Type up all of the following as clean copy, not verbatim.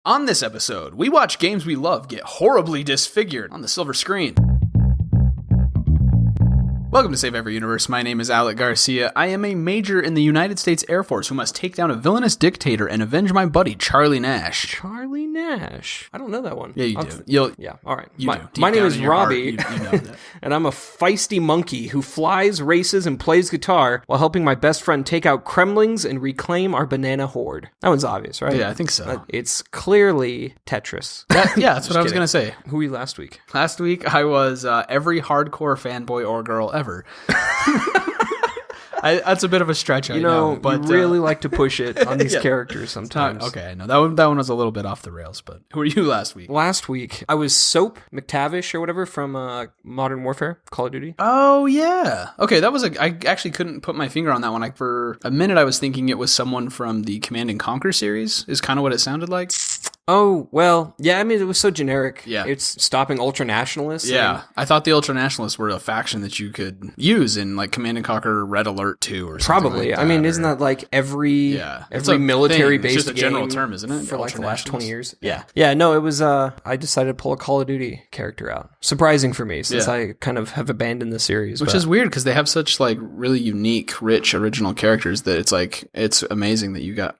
On this episode, we watch games we love get horribly disfigured on the silver screen. Welcome to Save Every Universe. My name is Alec Garcia. I am a major in the United States Air Force who must take down a villainous dictator and avenge my buddy, Charlie Nash. Charlie Nash? I don't know that one. Yeah, you do. Yeah, all right. You do. My name is Robbie, Heart, you know that. and I'm a feisty monkey who flies, races, and plays guitar while helping my best friend take out Kremlings and reclaim our banana horde. That one's obvious, right? Yeah, I think so. It's clearly Tetris. That's what I was going to say. Who were you last week? Last week, I was every hardcore fanboy or girl ever. That's a bit of a stretch, I know. But you really like to push it on these characters sometimes. Okay, I know. That one was a little bit off the rails, but who were you last week? Last week, I was Soap McTavish or whatever from Modern Warfare, Call of Duty. Oh, yeah. Okay, I actually couldn't put my finger on that one. For a minute, I was thinking it was someone from the Command and Conquer series, is kind of what it sounded like. Oh, well, yeah, I mean, it was so generic. Yeah. It's stopping ultra-nationalists. Yeah, I thought the ultra-nationalists were a faction that you could use in, like, Command and Conquer Red Alert 2 or something Probably. like that. I mean, isn't that, like, every military-based game? It's just a general term, isn't it? For, like, the last 20 years? Yeah. Yeah, no, it was, I decided to pull a Call of Duty character out. Surprising for me, since I kind of have abandoned the series. Which is weird, because they have such, like, really unique, rich, original characters that it's, like, it's amazing that you got...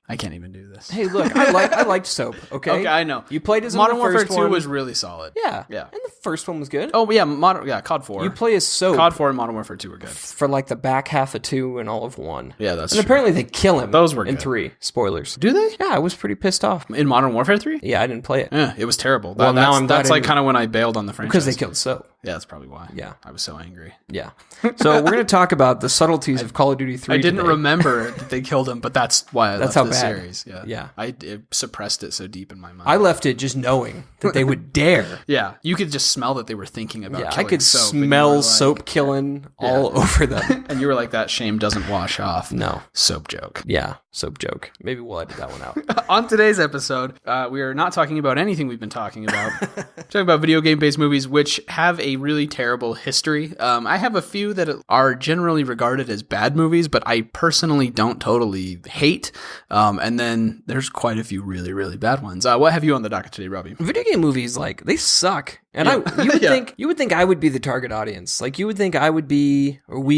I can't even do this. Hey, look, I liked Soap, okay? Okay, I know. You played as Modern the Warfare first 2 one. was really solid. Yeah. Yeah. And the first one was good. Oh, yeah, COD 4. You play as Soap. COD 4 and Modern Warfare 2 were good. For like the back half of 2 and all of 1. Yeah, that's And true. apparently they kill him Those were in good. 3. Spoilers. Do they? Yeah, I was pretty pissed off. In Modern Warfare 3? Yeah, I didn't play it. Yeah, it was terrible. Well, now I'm glad that's I like didn't- kind of when I bailed on the franchise. Because they killed Soap. Yeah, that's probably why. Yeah. I was so angry. Yeah. So we're going to talk about the subtleties of Call of Duty 3 I didn't today. remember that they killed him, but that's why I left how the bad. series. Yeah. Yeah. It suppressed it so deep in my mind. I left it just knowing that they would dare. Yeah, you could just smell that they were thinking about Yeah, killing I could Soap, and you smell were like- Soap killing all over them. And you were like, that shame doesn't wash off. No. Soap joke. Yeah, Soap joke. Maybe we'll edit that one out. On today's episode, we are not talking about anything we've been talking about. We're talking about video game-based movies, which have a really terrible history. I have a few that are generally regarded as bad movies, but I personally don't totally hate. And then there's quite a few really, really bad ones. What have you on the docket today, Robbie? Video game movies, like, they suck. And Yeah. you would think I would be the target audience. Like, you would think we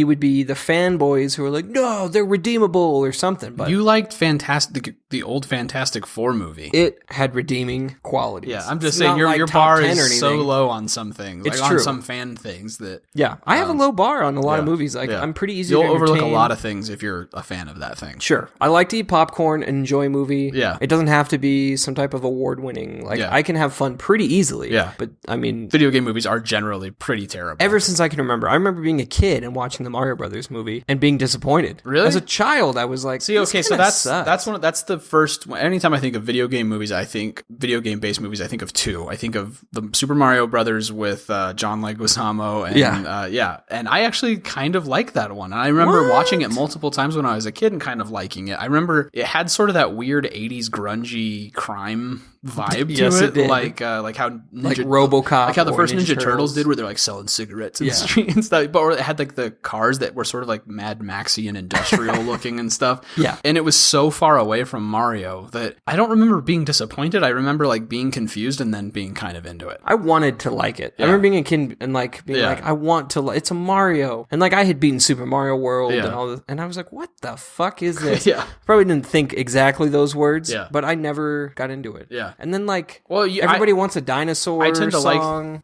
would be the fanboys who are like, no, they're redeemable or something. But You liked the old Fantastic Four movie. it had redeeming qualities. Yeah, I'm just It's saying not your like your top bar 10 or is so anything. low on some things, It's like true. on some fan things that Yeah, I have a low bar on a lot of yeah, movies. Like, yeah. I'm pretty easy You'll to overlook a entertain. lot of things if you're a fan of that thing. Sure. I like to eat popcorn and enjoy a movie. Yeah. It doesn't have to be some type of award-winning. Like, Yeah. I can have fun pretty easily. Yeah. But, I mean, Video game movies are generally pretty terrible. ever since I can remember. I remember being a kid and watching the Mario Brothers movie and being disappointed. Really? As a child, I was like, See, okay, this so kinda that's sucks. that's the first. Anytime I think of video game movies, I think video game based movies. I think of two. I think of the Super Mario Brothers with John Leguizamo, and and I actually kind of like that one. And I remember watching it multiple times when I was a kid and kind of liking it. I remember it had sort of that weird '80s grungy crime vibe Yes, to it did. like how Ninja, Like RoboCop like how the or first Ninja Ninja Turtles Turtles did, where they're like selling cigarettes in the Yeah. street and stuff. But or it had like the cars that were sort of like Mad Maxy and industrial looking and stuff. Yeah. And it was so far away from Mario that I don't remember being disappointed. I remember like being confused and then being kind of into it. I wanted to like it. Yeah. I remember being a kid and like being Yeah. like, I want to. It's a Mario, and like I had beaten Super Mario World Yeah. and all this, and I was like, what the fuck is this? Yeah. Probably didn't think exactly those words. Yeah. But I never got into it. Yeah. And then like, Well, everybody wants a dinosaur I tend to song.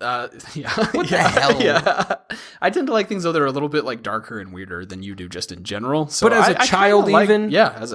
yeah. What the hell? Yeah. I tend to like things though that are a little bit like darker and weirder than you do just in general. So But as a I kinda child even? yeah,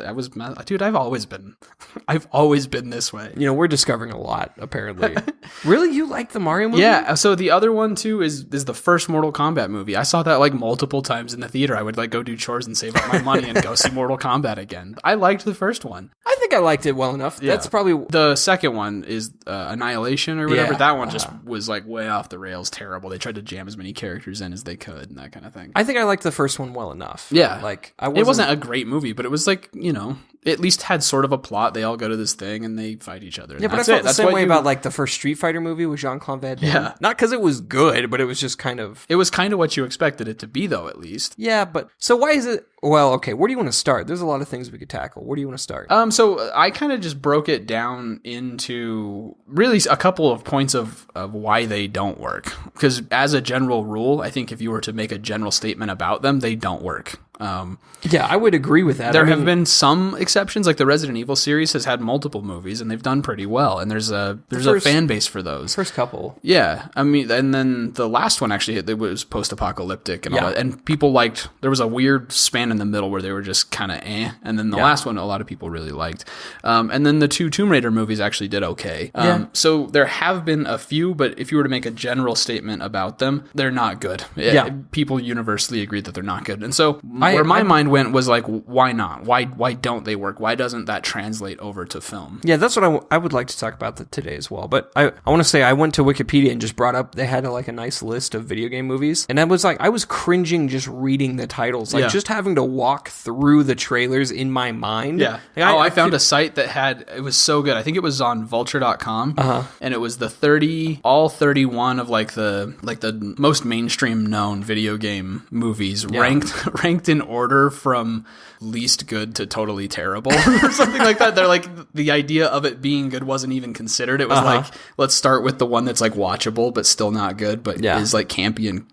dude, I've always been this way. You know, we're discovering a lot apparently. Really, you like the Mario movie? Yeah, so the other one too is the first Mortal Kombat movie. I saw that like multiple times in the theater. I would like go do chores and save up my money and go see Mortal Kombat again. I liked the first one. I think I liked it well enough. Yeah. That's probably The second one is Annihilation or whatever. Yeah. That one just was like way off the rails, terrible. They tried to jam as many characters in as they could and that kind of thing. I think I liked the first one well enough. Yeah. Like It wasn't a great movie, but it was like, you know, it at least had sort of a plot. They all go to this thing and they fight each other. Yeah, but I felt the same way about like the first Street Fighter movie with Jean-Claude Van Damme. Yeah. Not because it was good, but it was just kind of... It was kind of what you expected it to be, though, at least. Yeah, but... So why is it... Well, okay, where do you want to start? There's a lot of things we could tackle. Where do you want to start? So So I kind of just broke it down into really a couple of points of why they don't work. Because as a general rule, I think if you were to make a general statement about them, they don't work. Yeah, I would agree with that. There have been some exceptions, like the Resident Evil series has had multiple movies, and they've done pretty well. And there's a fan base for those. First couple, yeah. I mean, and then the last one actually it was post-apocalyptic and all that, and people liked. There was a weird span in the middle where they were just kind of and then the last one a lot of people really liked. And then the 2 Tomb Raider movies actually did okay. So there have been a few, but if you were to make a general statement about them, they're not good. People universally agree that they're not good, and so. Where my mind went was like, why not? Why don't they work? Why doesn't that translate over to film? Yeah, that's what I would like to talk about today as well. But I want to say I went to Wikipedia and just brought up, they had a nice list of video game movies. And I was cringing just reading the titles. Just having to walk through the trailers in my mind. Yeah. I found a site that it was so good. I think it was on vulture.com. And it was all 31 of the most mainstream known video game movies ranked in order from least good to totally terrible or something like that. They're like, the idea of it being good wasn't even considered. It was like, let's start with the one that's like watchable but still not good, but is like campy and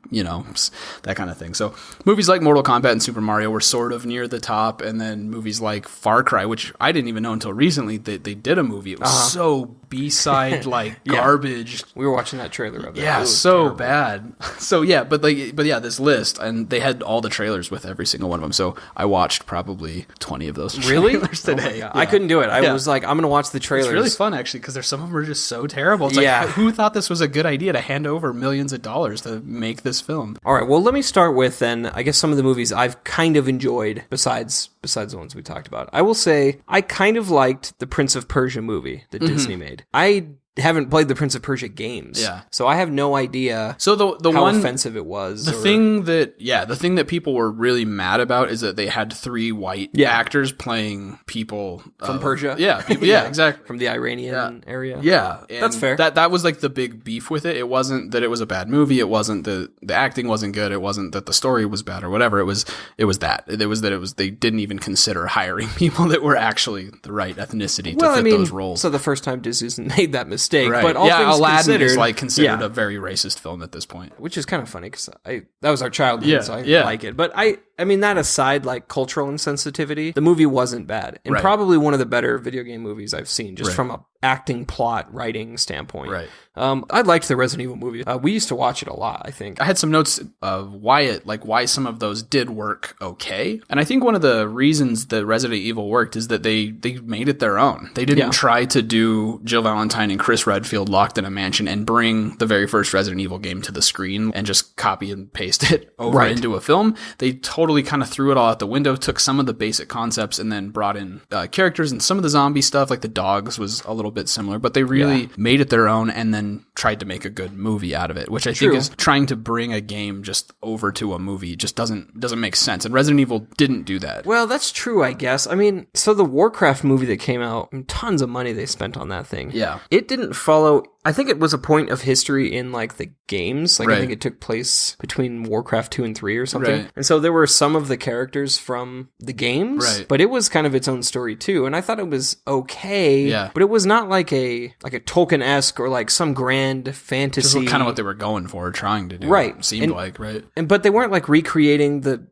that kind of thing. So movies like Mortal Kombat and Super Mario were sort of near the top, and then movies like Far Cry, which I didn't even know until recently that they did a movie. It was so B-side garbage. We were watching that trailer of it. Yeah, so terrible. Bad. So but this list, and they had all the trailers with every single one of them. So I watched probably 20 of those trailers today. I couldn't do it. I was like, I'm going to watch the trailers. It's really fun, actually, because some of them are just so terrible. It's like, who thought this was a good idea to hand over millions of dollars to make this film? All right, well, let me start with, then, I guess some of the movies I've kind of enjoyed besides the ones we talked about. I will say I kind of liked the Prince of Persia movie that Disney made. I haven't played the Prince of Persia games. Yeah. So I have no idea how offensive it was. The thing that people were really mad about is that they had 3 white actors playing people from Persia. Yeah. Exactly. From the Iranian area. Yeah. And that's fair. That was like the big beef with it. It wasn't that it was a bad movie. It wasn't that the acting wasn't good. It wasn't that the story was bad or whatever. It was they didn't even consider hiring people that were actually the right ethnicity to fit those roles. So the first time Disney's made that mistake. Right. But all things Aladdin is considered a very racist film at this point, which is kind of funny because that was our childhood, so I like it. But I mean, that aside, cultural insensitivity, the movie wasn't bad, and probably one of the better video game movies I've seen, just from a acting, plot, writing standpoint. Right. I liked the Resident Evil movie. We used to watch it a lot, I think. I had some notes of why some of those did work okay. And I think one of the reasons that Resident Evil worked is that they made it their own. They didn't try to do Jill Valentine and Chris Redfield locked in a mansion and bring the very first Resident Evil game to the screen and just copy and paste it over into a film. They totally kind of threw it all out the window, took some of the basic concepts and then brought in characters, and some of the zombie stuff, like the dogs, was a little bit similar, but they really made it their own and then tried to make a good movie out of it, which I think is trying to bring a game just over to a movie just doesn't make sense. And Resident Evil didn't do that. Well, that's true, I guess. I mean, so the Warcraft movie that came out, tons of money they spent on that thing. Yeah. It didn't follow... I think it was a point of history in the games. I think it took place between Warcraft 2 and 3 or something. Right. And so there were some of the characters from the games, but it was kind of its own story too. And I thought it was okay, but it was not like a Tolkien-esque or some grand fantasy. Just kind of what they were going for, trying to do. Right. It seemed but they weren't recreating the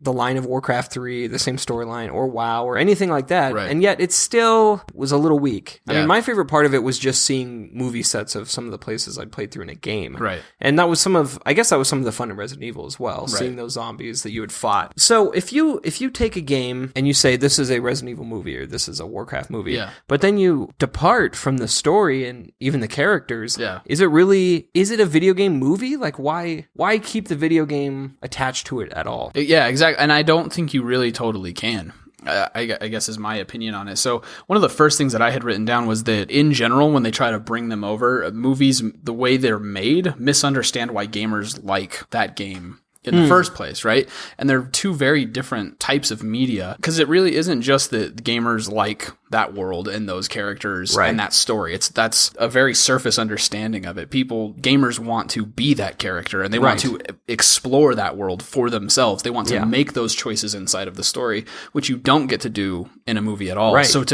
line of Warcraft 3, the same storyline, or WoW or anything like that. Right. And yet it still was a little weak. I mean, my favorite part of it was just seeing movie sets of some of the places I'd played through in a game. Right. And that was some of the fun of Resident Evil as well, seeing those zombies that you had fought. So if you take a game and you say this is a Resident Evil movie or this is a Warcraft movie, but then you depart from the story and even the characters, is it a video game movie? Why keep the video game attached to it at all? Yeah, exactly. And I don't think you really totally can. I guess is my opinion on it. So one of the first things that I had written down was that in general, when they try to bring them over, movies, the way they're made, misunderstand why gamers like that game in the first place, right? And they're two very different types of media, because it really isn't just that gamers like that world and those characters and that story. That's a very surface understanding of it. Gamers want to be that character, and they want to explore that world for themselves. They want to make those choices inside of the story, which you don't get to do in a movie at all. So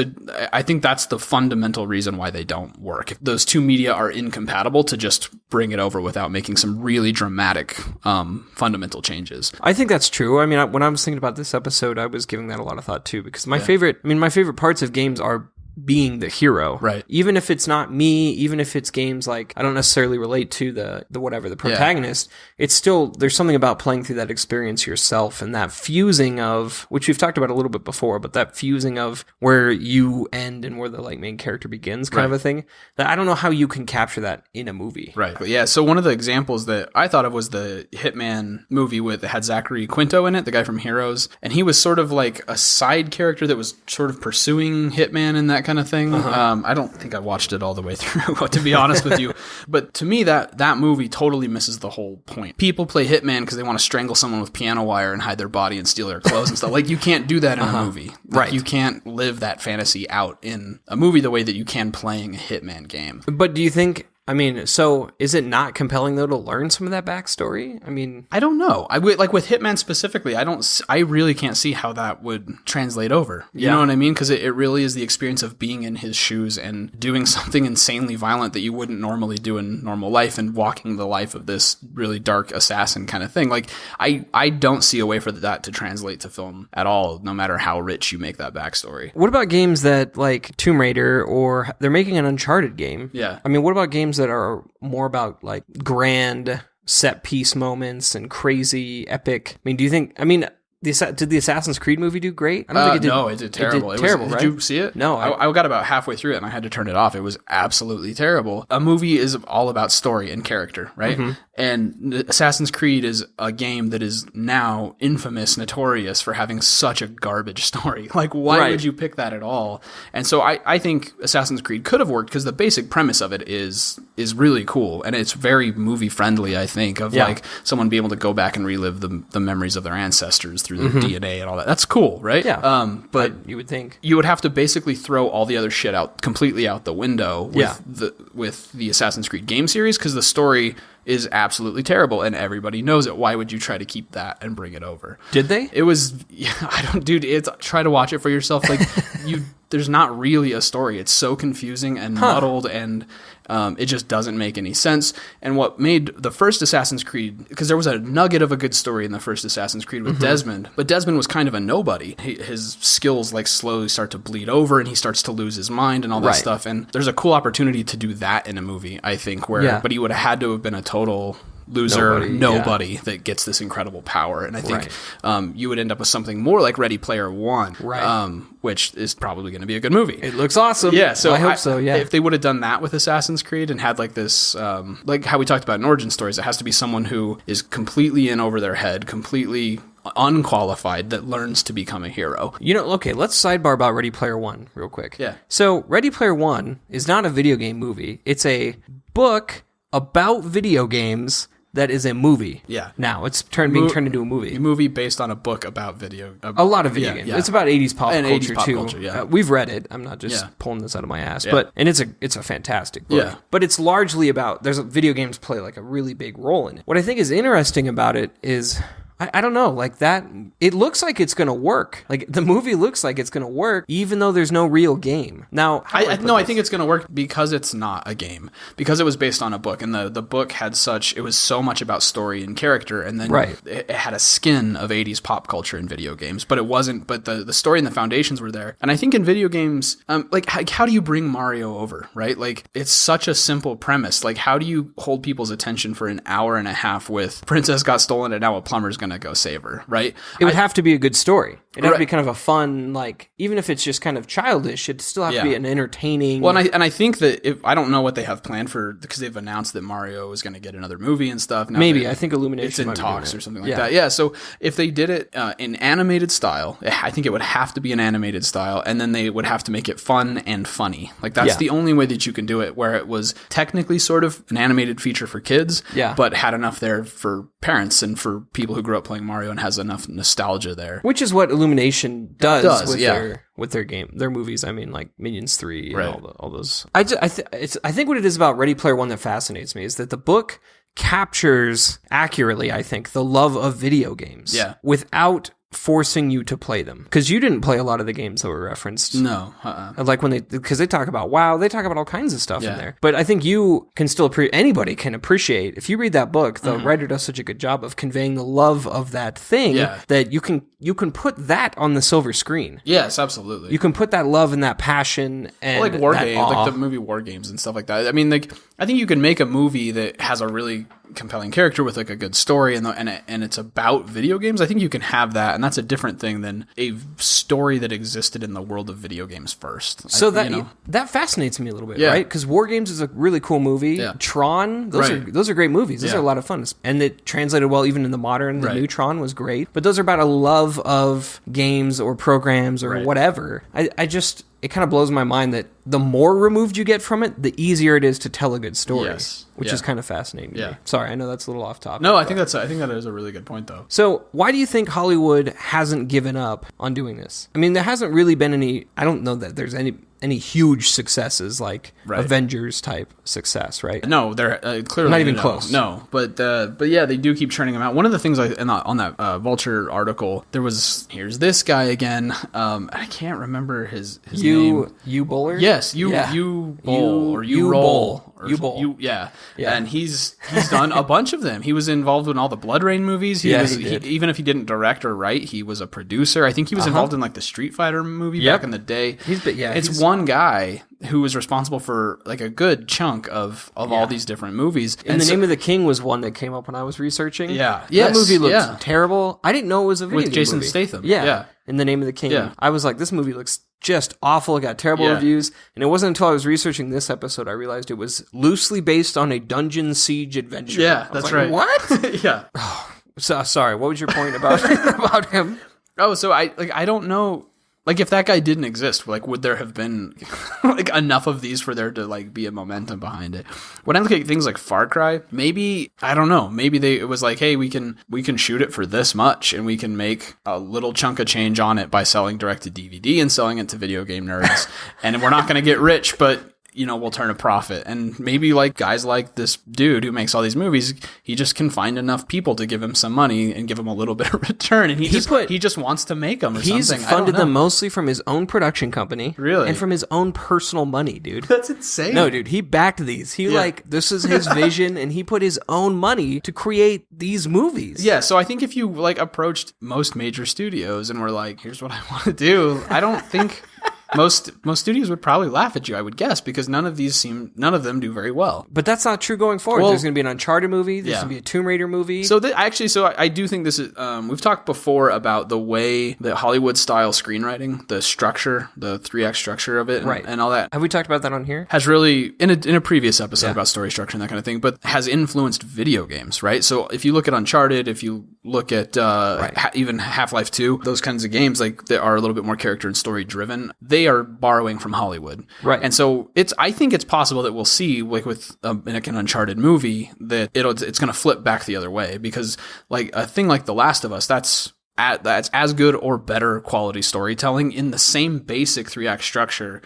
I think that's the fundamental reason why they don't work. If those two media are incompatible, to just bring it over without making some really dramatic fundamental changes. I think that's true. I mean, when I was thinking about this episode, I was giving that a lot of thought too, because my favorite parts of games are being the hero. Right. Even if it's not me, even if it's games like I don't necessarily relate to the protagonist, it's still, there's something about playing through that experience yourself, and that fusing of, which we've talked about a little bit before, but that fusing of where you end and where the like main character begins kind of a thing, that I don't know how you can capture that in a movie. Right. Yeah. So one of the examples that I thought of was the Hitman movie that had Zachary Quinto in it, the guy from Heroes, and he was sort of like a side character that was sort of pursuing Hitman and that kind of thing. I don't think I watched it all the way through, to be honest with you. But to me, that movie totally misses the whole point. People play Hitman because they want to strangle someone with piano wire and hide their body and steal their clothes and stuff. Like, you can't do that in a movie. Like, you can't live that fantasy out in a movie the way that you can playing a Hitman game. But do you think... I mean, so is it not compelling though to learn some of that backstory? I mean, I don't know. Like with Hitman specifically, I really can't see how that would translate over. You know what I mean? Because it really is the experience of being in his shoes and doing something insanely violent that you wouldn't normally do in normal life, and walking the life of this really dark assassin kind of thing. Like, I don't see a way for that to translate to film at all, no matter how rich you make that backstory. What about games that, like Tomb Raider, or they're making an Uncharted game? Yeah. I mean, what about games that are more about like grand set piece moments and crazy epic? I mean, do you think, did the Assassin's Creed movie do great? I don't think it did. No, it did terrible. Right? Did you see it? No. I got about halfway through it and I had to turn it off. It was absolutely terrible. A movie is all about story and character, right? Mm-hmm. And Assassin's Creed is a game that is now infamous, notorious for having such a garbage story. Like, why would you pick that at all? And so I think Assassin's Creed could have worked, because the basic premise of it is really cool. And it's very movie friendly, I think, of like someone being able to go back and relive the memories of their ancestors through their DNA and all that. That's cool, right? Yeah. But you would think you would have to basically throw all the other shit completely out the window with the Assassin's Creed game series, because the story is absolutely terrible and everybody knows it. Why would you try to keep that and bring it over? Did they? It was, try to watch it for yourself. Like, there's not really a story. It's so confusing and muddled, and it just doesn't make any sense. And what made the first Assassin's Creed, because there was a nugget of a good story in the first Assassin's Creed with Desmond, but Desmond was kind of a nobody. His skills like slowly start to bleed over, and he starts to lose his mind and all that stuff. And there's a cool opportunity to do that in a movie, I think, but he would have had to have been a total loser, nobody that gets this incredible power. And I think you would end up with something more like Ready Player One, which is probably going to be a good movie. It looks awesome. Yeah, so I hope so, yeah. If they would have done that with Assassin's Creed and had like this, like how we talked about in Origin Stories, it has to be someone who is completely in over their head, completely unqualified, that learns to become a hero. Okay, let's sidebar about Ready Player One real quick. Yeah. So Ready Player One is not a video game movie. It's a book about video games that is a movie. Yeah. Now it's being turned into a movie. A movie based on a book about video. A lot of video games. Yeah. It's about 80s pop culture 80s pop too. Culture, we've read it. I'm not just pulling this out of my ass. Yeah. And it's a fantastic book. Yeah. But it's largely about, video games play like a really big role in it. What I think is interesting about it is, I don't know, like that, it looks like it's going to work. Like, the movie looks like it's going to work, even though there's no real game. Now, I think it's going to work because it's not a game. Because it was based on a book, and the book it was so much about story and character, and then it had a skin of 80s pop culture in video games, but it wasn't, but the story and the foundations were there. And I think in video games, like, how do you bring Mario over, right? Like, it's such a simple premise. Like, how do you hold people's attention for an hour and a half with Princess got stolen and now a plumber's going to go save her, right? It would have to be a good story. It'd have to be kind of a fun, like, even if it's just kind of childish, it'd still have to be an entertaining... Well, and I think that I don't know what they have planned for, because they've announced that Mario is going to get another movie and stuff. Now Maybe. I think Illumination it's in talks or something like that. Yeah, so if they did it in animated style, I think it would have to be an animated style, and then they would have to make it fun and funny. Like, that's the only way that you can do it, where it was technically sort of an animated feature for kids, but had enough there for parents and for people who grew up playing Mario and has enough nostalgia there. Which is what Illumination does with their movies. I mean, like Minions 3 and all those. I think what it is about Ready Player One that fascinates me is that the book captures accurately, I think, the love of video games. Yeah. Without forcing you to play them, because you didn't play a lot of the games that were referenced. No, like because they talk about WoW, they talk about all kinds of stuff in there. But I think you can still anybody can appreciate, if you read that book, the writer does such a good job of conveying the love of that thing that you can put that on the silver screen. Yes, absolutely. You can put that love and that passion and like War Games, like the movie War Games and stuff like that. I mean, like I think you can make a movie that has a really compelling character with like a good story and it's about video games. I think you can have that, and that's a different thing than a story that existed in the world of video games first. So that fascinates me a little bit, right? Because War Games is a really cool movie. Yeah. Tron, those are great movies. Those are a lot of fun, and it translated well even in the modern. The new Tron was great, but those are about a love of games or programs or whatever. It kind of blows my mind that the more removed you get from it, the easier it is to tell a good story, which is kind of fascinating to me. Sorry, I know that's a little off topic. No, I think that is a really good point, though. So why do you think Hollywood hasn't given up on doing this? I mean, there hasn't really been any, I don't know that there's any huge successes like Avengers type success, right? No, they're clearly not even close. No, but yeah, they do keep churning them out. One of the things on that Vulture article, there was, here's this guy again. I can't remember his name. U-Bowler? Yes, U-Bowl or U-Roll. U-Bowl. Yeah. And he's done a bunch of them. He was involved in all the Blood Rain movies. He did. Even if he didn't direct or write, he was a producer. I think he was involved in like the Street Fighter movie back in the day. It's one guy who was responsible for like a good chunk of all these different movies. And The Name of the King was one that came up when I was researching. Yeah. That movie looked terrible. I didn't know it was a video with Jason movie. Statham. Yeah. In The Name of the King. Yeah. I was like, this movie looks just awful. It got terrible reviews. And it wasn't until I was researching this episode I realized it was loosely based on a dungeon siege adventure. Yeah, that's right. What? Yeah. So, sorry, what was your point about him? Oh, so I don't know. Like, if that guy didn't exist, like, would there have been like enough of these for there to like be a momentum behind it? When I look at things like Far Cry, maybe, I don't know, maybe it was like, hey, we can shoot it for this much, and we can make a little chunk of change on it by selling direct to DVD and selling it to video game nerds, and we're not going to get rich, but we'll turn a profit. And maybe like guys like this dude who makes all these movies, he just can find enough people to give him some money and give him a little bit of return. And he just wants to make them or something. He's funded them mostly from his own production company. Really? And from his own personal money, dude. That's insane. No, dude, he backed these. This is his vision, and he put his own money to create these movies. Yeah, so I think if you like approached most major studios and were like, here's what I want to do, I don't think most studios would probably laugh at you, I would guess, because none of them do very well. But that's not true going forward. There's going to be an Uncharted movie. There's going to be a Tomb Raider movie. So I do think this is. We've talked before about the way that Hollywood style screenwriting, the structure, the 3-act structure of it, and all that. Have we talked about that on here? Has really in a previous episode about story structure and that kind of thing, but has influenced video games, right? So if you look at Uncharted, if you look at even Half-Life 2, those kinds of games like that are a little bit more character and story driven, they are borrowing from Hollywood. Right. And so I think it's possible that we'll see, like with an Uncharted movie, that it's going to flip back the other way, because like a thing like The Last of Us, that's as good or better quality storytelling in the same basic 3-act structure.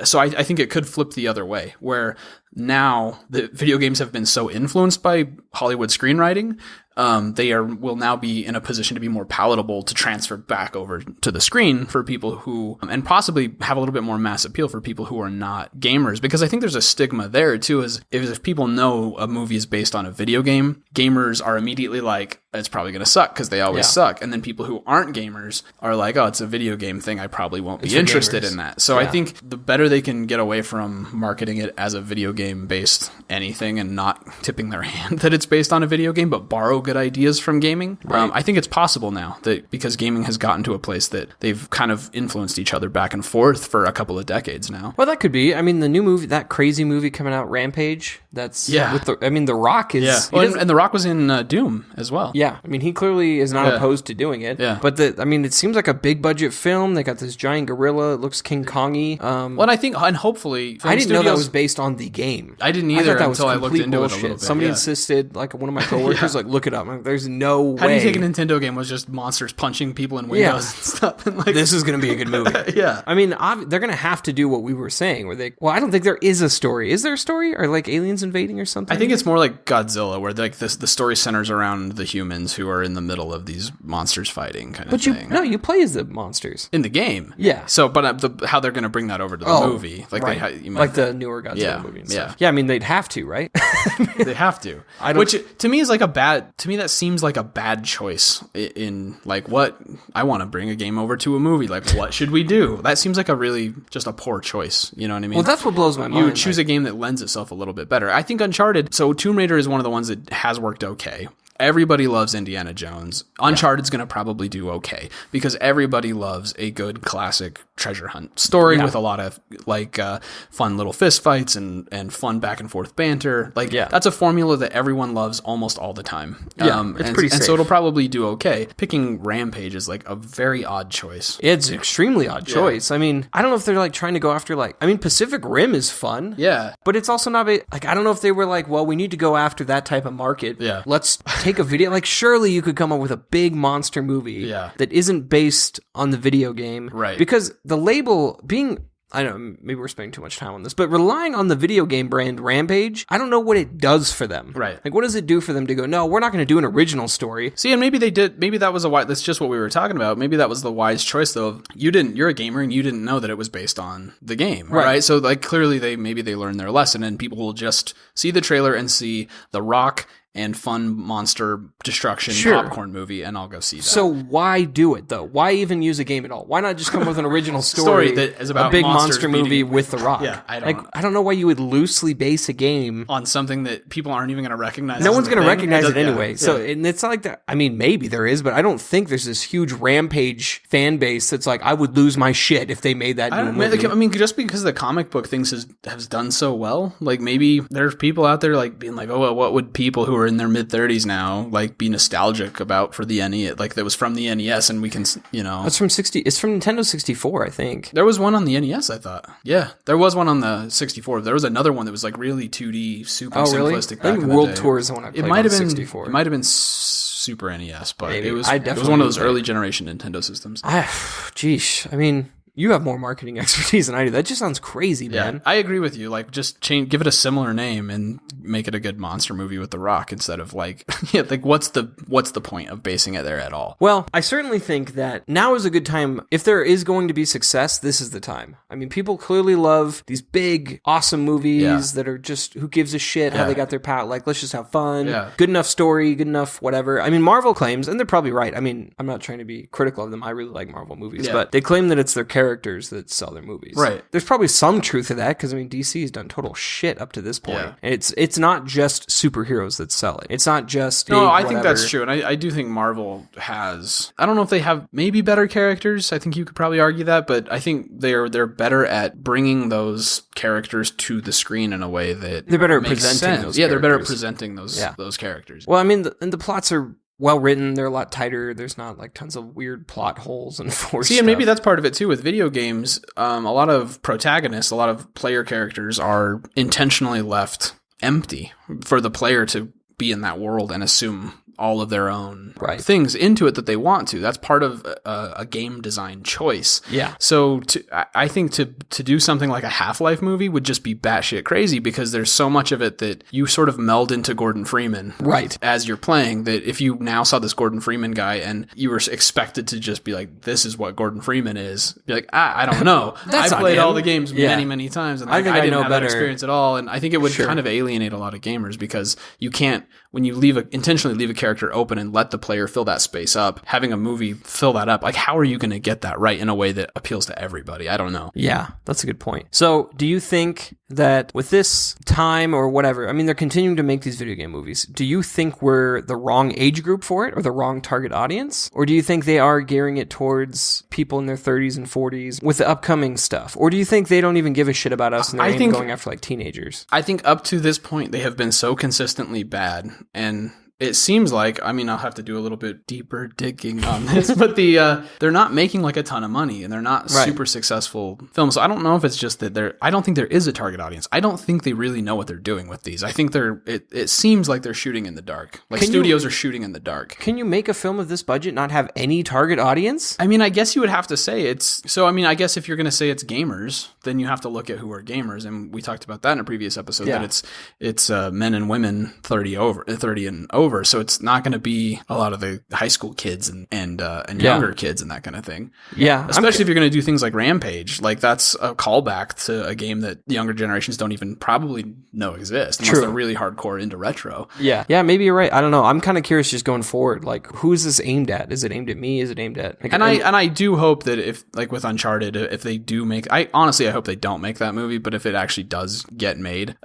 So I think it could flip the other way, where now the video games have been so influenced by Hollywood screenwriting, will now be in a position to be more palatable to transfer back over to the screen for people who, and possibly have a little bit more mass appeal for people who are not gamers. Because I think there's a stigma there too, is if people know a movie is based on a video game, gamers are immediately like, it's probably going to suck because they always suck. And then people who aren't gamers are like, oh, it's a video game thing, I probably won't be interested in that. So I think the better they can get away from marketing it as a video game based anything and not tipping their hand that it's based on a video game, but borrow good ideas from gaming. I think it's possible now that because gaming has gotten to a place that they've kind of influenced each other back and forth for a couple of decades now. Well, that could be. I mean, the new movie, that crazy movie coming out, Rampage, that's with The Rock is... Yeah. And The Rock was in Doom as well. Yeah. I mean, he clearly is not opposed to doing it. Yeah. But it seems like a big budget film. They got this giant gorilla. It looks King Kong-y. And I think, and hopefully... I didn't know that was based on the game. game. I didn't either until I looked into it a little bit. Somebody insisted, like one of my coworkers, like, look it up. I'm like, there's no way. How do you think a Nintendo game was just monsters punching people in windows and stuff? And like, this is going to be a good movie. Yeah. I mean, they're going to have to do what we were saying, where I don't think there is a story. Is there a story? Or like aliens invading or something? I think it's more like Godzilla, where like the story centers around the humans who are in the middle of these monsters fighting kind of thing. No, you play as the monsters. In the game. Yeah. So, but how they're going to bring that over to the movie. Like, right. Like the newer Godzilla movie and stuff. Yeah, I mean, they'd have to, right? They have to. Which, to me, is like to me, that seems like a bad choice in like, what, I want to bring a game over to a movie. Like, what should we do? That seems like a really, just a poor choice. You know what I mean? Well, that's what blows my mind. You choose a game that lends itself a little bit better. I think Uncharted, so Tomb Raider is one of the ones that has worked okay. Everybody loves Indiana Jones. Uncharted's going to probably do okay because everybody loves a good classic treasure hunt story with a lot of like fun little fist fights and fun back and forth banter. Like that's a formula that everyone loves almost all the time. It's pretty safe. And so it'll probably do okay. Picking Rampage is like a very odd choice. It's an extremely odd choice. I mean, I don't know if they're like trying to go after Pacific Rim is fun. Yeah. But it's also not like, I don't know if they were like, well, we need to go after that type of market. Yeah. Let's take a video. Like, surely you could come up with a big monster movie that isn't based on the video game. Right. Because the label being, I don't know, maybe we're spending too much time on this, but relying on the video game brand Rampage, I don't know what it does for them. Right. Like, what does it do for them to go, no, we're not going to do an original story? See, and maybe they did, maybe that was that's just what we were talking about. Maybe that was the wise choice, though. You're a gamer and you didn't know that it was based on the game, right? So, like, clearly maybe they learned their lesson and people will just see the trailer and see The Rock and fun monster destruction popcorn movie, and I'll go see that. So why do it, though? Why even use a game at all? Why not just come up with an original story that is about a big monster movie with The Rock? Yeah, I don't know why you would loosely base a game on something that people aren't even going to recognize. No one's going to recognize it anyway. Yeah. So and it's not like that. I mean, maybe there is, but I don't think there's this huge Rampage fan base that's like, I would lose my shit if they made that new movie. I mean, just because the comic book things has done so well, like maybe there's people out there like being like, oh, well, what would people who are in their mid-30s now like be nostalgic about for the NES, like that was from the NES, and we can, you know, it's from Nintendo 64, I think. There was one on the NES, I thought. Yeah, there was one on the 64. There was another one that was like really 2D, super simplistic. I think World Tour is the one I played on 64. It might have been Super NES, but maybe. it was one of those early generation Nintendo systems. Geesh, I mean, you have more marketing expertise than I do. That just sounds crazy, man. I agree with you. Like, just give it a similar name and make it a good monster movie with The Rock instead of like, like what's the point of basing it there at all? Well, I certainly think that now is a good time. If there is going to be success, this is the time. I mean, people clearly love these big, awesome movies that are just, who gives a shit how they got their power. Like, let's just have fun. Yeah. Good enough story, good enough whatever. I mean, Marvel claims, and they're probably right. I mean, I'm not trying to be critical of them. I really like Marvel movies, but they claim that it's their characters that sell their movies. Right. There's probably some truth to that because I mean DC has done total shit up to this point. Yeah. And it's not just superheroes that sell it. It's not just I think that's true. And I do think Marvel has, I don't know if they have maybe better characters. I think you could probably argue that, but I think they're better at bringing those characters to the screen in a way that they're better at presenting those. Yeah, they're better at presenting those characters. Well, I mean, the plots are well written. They're a lot tighter. There's not like tons of weird plot holes and forced stuff. And maybe that's part of it too with video games. A lot of protagonists, a lot of player characters are intentionally left empty for the player to be in that world and assume all of their own things into it that they want to. That's part of a game design choice. Yeah. So I think to do something like a Half-Life movie would just be batshit crazy because there's so much of it that you sort of meld into Gordon Freeman as you're playing, that if you now saw this Gordon Freeman guy and you were expected to just be like, this is what Gordon Freeman is, be like, I don't know. I played all the games many times and I didn't have that experience at all. And I think it would kind of alienate a lot of gamers because you can't, when you intentionally leave a character open and let the player fill that space up, having a movie fill that up, like how are you going to get that right in a way that appeals to everybody? I don't know. Yeah, that's a good point. So do you think that with this time or whatever, I mean, they're continuing to make these video game movies. Do you think we're the wrong age group for it or the wrong target audience? Or do you think they are gearing it towards people in their 30s and 40s with the upcoming stuff? Or do you think they don't even give a shit about us and they're going after like teenagers? I think up to this point, they have been so consistently bad, and it seems like, I mean, I'll have to do a little bit deeper digging on this, but they're not making like a ton of money, and they're not super successful films. So I don't know if it's just that I don't think there is a target audience. I don't think they really know what they're doing with these. I think it seems like they're shooting in the dark. Like studios are shooting in the dark. Can you make a film of this budget not have any target audience? I mean, I guess you would have to say I guess if you're going to say it's gamers, then you have to look at who are gamers. And we talked about that in a previous episode, that it's men and women 30 and over. So it's not going to be a lot of the high school kids and younger kids and that kind of thing. Yeah. Especially if you're going to do things like Rampage, like that's a callback to a game that younger generations don't even probably know exists unless they're really hardcore into retro. Yeah. Yeah, maybe you're right. I don't know. I'm kind of curious just going forward. Like, who is this aimed at? Is it aimed at me? Is it aimed at... Like, I do hope that if, like with Uncharted, if they do make... I hope they don't make that movie, but if it actually does get made...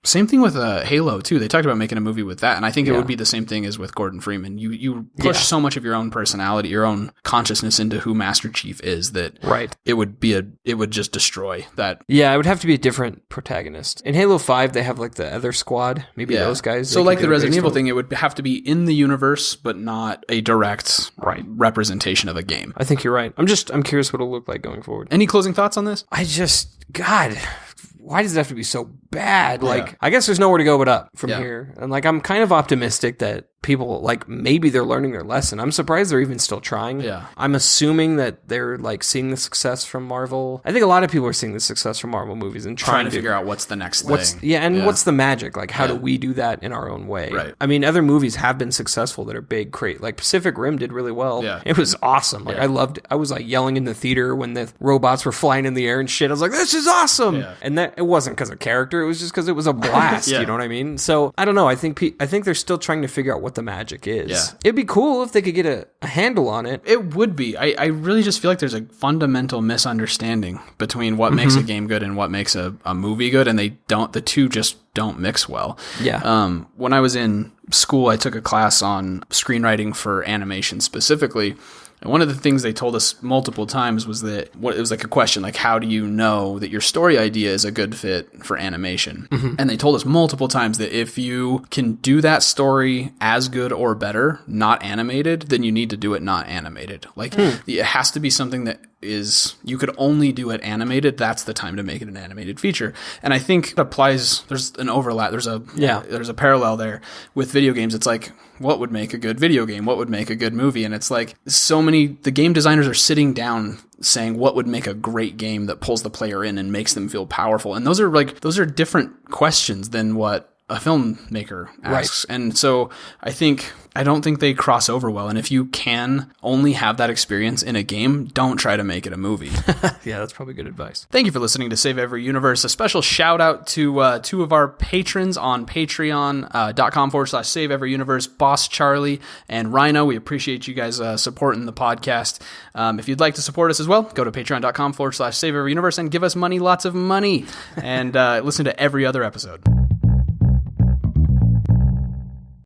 same thing with Halo, too. They talked about making a movie with that, and I think it would be the same thing as with Gordon Freeman. You push so much of your own personality, your own consciousness into who Master Chief is that it would just destroy that. Yeah, it would have to be a different protagonist. In Halo 5, they have like the other squad, maybe those guys. So like the Resident Evil thing, it would have to be in the universe, but not a direct representation of a game. I think you're right. I'm curious what it'll look like going forward. Any closing thoughts on this? God, why does it have to be so bad? Like, I guess there's nowhere to go but up from here. And like, I'm kind of optimistic that people, like, maybe they're learning their lesson. I'm surprised they're even still trying. Yeah. I'm assuming that they're like seeing the success from Marvel. I think a lot of people are seeing the success from Marvel movies and trying to figure out what's the next thing. What's the magic? Like, how do we do that in our own way? Right. I mean, other movies have been successful that are big, like Pacific Rim did really well. Yeah. It was awesome. Like, I was like yelling in the theater when the robots were flying in the air and shit. I was like, this is awesome. Yeah. And that it wasn't because of character. It was just because it was a blast. You know what I mean? So I don't know. I think they're still trying to figure out what the magic is. Yeah. It'd be cool if they could get a handle on it. It would be. I really just feel like there's a fundamental misunderstanding between what makes a game good and what makes a movie good, and the two just don't mix well. Yeah. When I was in school, I took a class on screenwriting for animation specifically. And one of the things they told us multiple times was that it was like a question, like, how do you know that your story idea is a good fit for animation? Mm-hmm. And they told us multiple times that if you can do that story as good or better, not animated, then you need to do it not animated. Like, it has to be something that you could only do it animated. That's the time to make it an animated feature. And I think it applies. There's an overlap. There's a parallel there with video games. It's like, what would make a good video game? What would make a good movie? And it's like the game designers are sitting down saying what would make a great game that pulls the player in and makes them feel powerful. And those are different questions than what a filmmaker asks. Right. And so I don't think they cross over well. And if you can only have that experience in a game, don't try to make it a movie. Yeah, that's probably good advice. Thank you for listening to Save Every Universe. A special shout out to two of our patrons on patreon.com/Save Every Universe, Boss Charlie and Rhino. We appreciate you guys supporting the podcast. If you'd like to support us as well, go to patreon.com/Save Every Universe and give us money, lots of money, and listen to every other episode.